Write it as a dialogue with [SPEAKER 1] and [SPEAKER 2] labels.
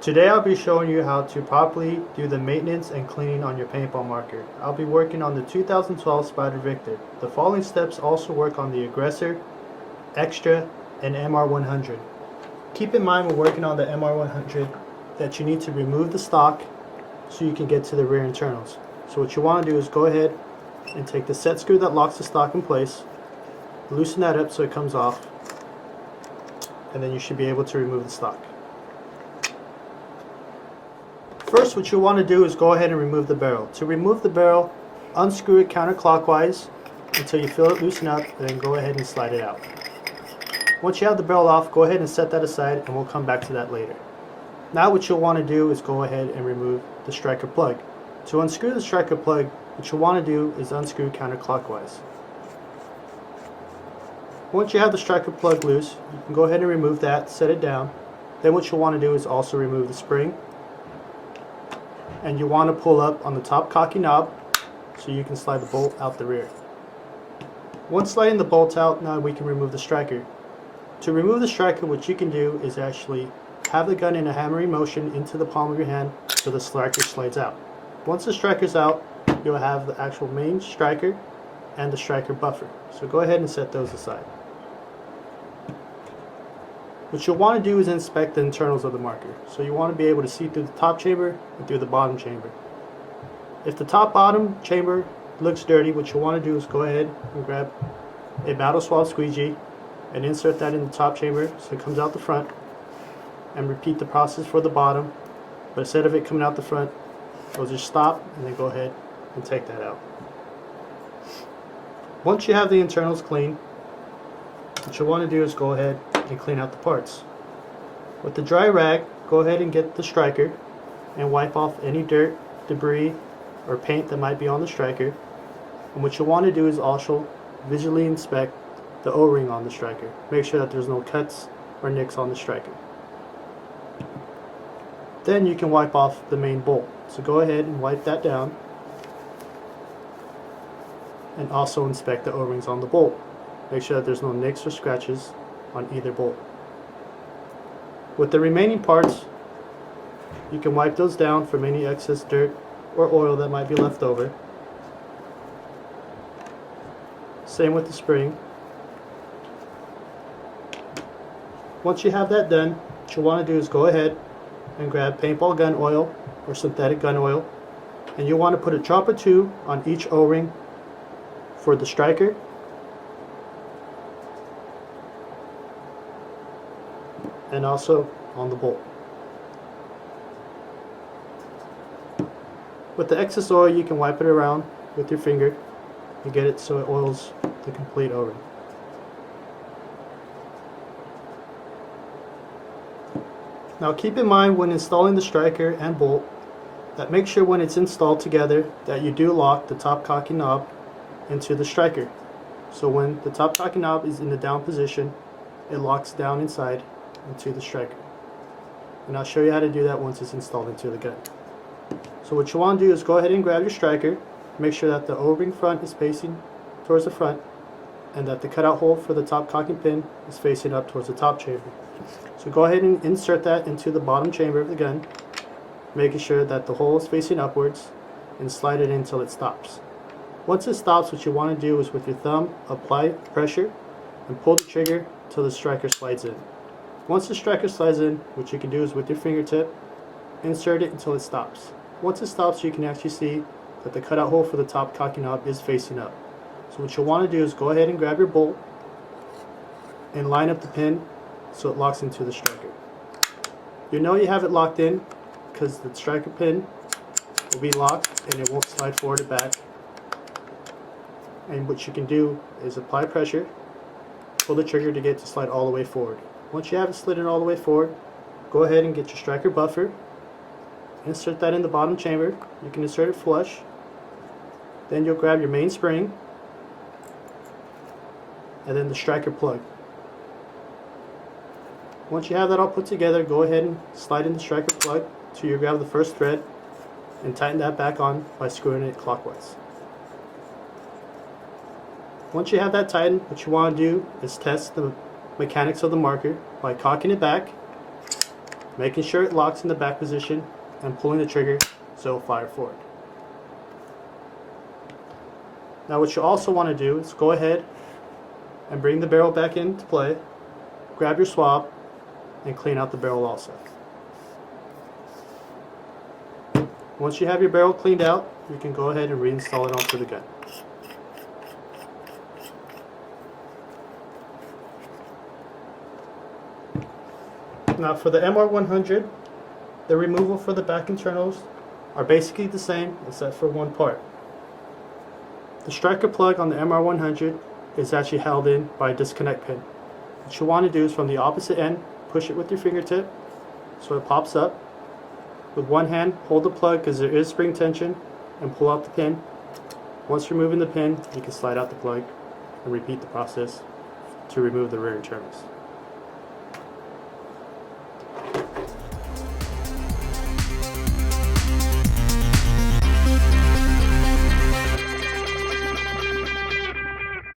[SPEAKER 1] Today I'll be showing you how to properly do the maintenance and cleaning on your paintball marker. I'll be working on the 2012 Spyder Victor. The following steps also work on the Aggressor, Xtra, and MR100. Keep in mind when working on the MR100 that you need to remove the stock so you can get to the rear internals. So what you want to do is go ahead and take the set screw that locks the stock in place, loosen that up so it comes off, and then you should be able to remove the stock. First, what you want to do is go ahead and remove the barrel. To remove the barrel, unscrew it counterclockwise until you feel it loosen up, and then go ahead and slide it out. Once you have the barrel off, go ahead and set that aside, and we'll come back to that later. Now what you'll want to do is go ahead and remove the striker plug. To unscrew the striker plug, what you want to do is unscrew counterclockwise. Once you have the striker plug loose, you can go ahead and remove that, set it down. Then what you'll want to do is also remove the spring. And you want to pull up on the top cocky knob so you can slide the bolt out the rear. Once sliding the bolt out, now we can remove the striker. To remove the striker, what you can do is actually have the gun in a hammering motion into the palm of your hand so the striker slides out. Once the striker's out, you'll have the actual main striker and the striker buffer. So go ahead and set those aside. What you'll want to do is inspect the internals of the marker. So you want to be able to see through the top chamber and through the bottom chamber. If the top-bottom chamber looks dirty, what you'll want to do is go ahead and grab a battle swab squeegee and insert that in the top chamber so it comes out the front, and repeat the process for the bottom, but instead of it coming out the front, you'll just stop and then go ahead and take that out. Once you have the internals clean, what you'll want to do is go ahead and clean out the parts. With the dry rag, go ahead and get the striker and wipe off any dirt, debris, or paint that might be on the striker. And what you'll want to do is also visually inspect the O-ring on the striker. Make sure that there's no cuts or nicks on the striker. Then you can wipe off the main bolt. So go ahead and wipe that down. And also inspect the O-rings on the bolt. Make sure that there's no nicks or scratches on either bolt. With the remaining parts, you can wipe those down from any excess dirt or oil that might be left over. Same with the spring. Once you have that done, what you want to do is go ahead and grab paintball gun oil or synthetic gun oil, and you want to put a drop or two on each O-ring for the striker and also on the bolt. With the excess oil, you can wipe it around with your finger and get it so it oils the complete O-ring. Now keep in mind when installing the striker and bolt that make sure when it's installed together that you do lock the top cocky knob into the striker. So when the top cocky knob is in the down position, it locks down inside into the striker. And I'll show you how to do that once it's installed into the gun. So what you want to do is go ahead and grab your striker, make sure that the O-ring front is facing towards the front and that the cutout hole for the top cocking pin is facing up towards the top chamber. So go ahead and insert that into the bottom chamber of the gun, making sure that the hole is facing upwards, and slide it in until it stops. Once it stops, what you want to do is with your thumb apply pressure and pull the trigger until the striker slides in. Once the striker slides in, what you can do is with your fingertip insert it until it stops. Once it stops, you can actually see that the cutout hole for the top cocky knob is facing up. So what you'll want to do is go ahead and grab your bolt and line up the pin so it locks into the striker. You know you have it locked in because the striker pin will be locked and it won't slide forward or back. And what you can do is apply pressure, pull the trigger to get it to slide all the way forward. Once you have it slidden all the way forward, go ahead and get your striker buffer, insert that in the bottom chamber. You can insert it flush. Then you'll grab your main spring and then the striker plug. Once you have that all put together, go ahead and slide in the striker plug till you grab the first thread and tighten that back on by screwing it clockwise. Once you have that tightened, what you want to do is test the mechanics of the marker by cocking it back making sure it locks in the back position and pulling the trigger so it'll fire forward. Now what you also want to do is go ahead and bring the barrel back into play, grab your swab, and clean out the barrel also. Once you have your barrel cleaned out, you can go ahead and reinstall it onto the gun. Now for the MR100, the removal for the back internals are basically the same except for one part. The striker plug on the MR100 is actually held in by a disconnect pin. What you want to do is from the opposite end, push it with your fingertip so it pops up. With one hand, hold the plug because there is spring tension and pull out the pin. Once removing the pin, you can slide out the plug and repeat the process to remove the rear internals.